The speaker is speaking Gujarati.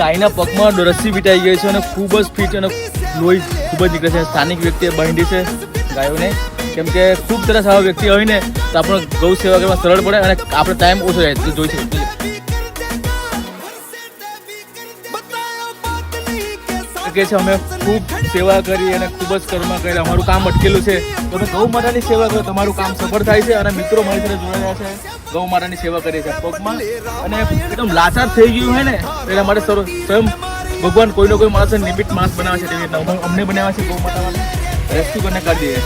ગાયના પગમાં રસ્સી વીંટાઈ ગઈ છે અને ખૂબ જ ફિટ અને લોહી ખૂબ જ નીકળે છે. સ્થાનિક વ્યક્તિએ બાંધી છે ગાયોને, કેમ કે ખૂબ સરસ આવા વ્યક્તિ હોય ને તો આપણે ગૌ સેવા કરવા સરળ પડે અને આપણે ટાઈમ ઓછો જાય. તો જોઈ શકીએ છે અમે ખૂબ સેવા કરી અને ખૂબ જ કર્મ કરી, અમારું કામ અટકેલું છે. તમે ગૌ માતાની સેવા કરો, તમારું કામ સફળ થાય છે. અને મિત્રો મારી સાથે જોડાયા છે, ગૌ માતાની સેવા કરીએ છીએ પગમાં, અને એકદમ લાચાર થઈ ગયું હોય ને એટલે માટે સ્વયં ભગવાન કોઈનો કોઈ માણસને નિમિત્ત માણસ બનાવે છે. તેવી રીતના અમને બનાવ્યા છે ગૌ માતા રેસ્ક્યુ કરીને કાઢી દઈએ.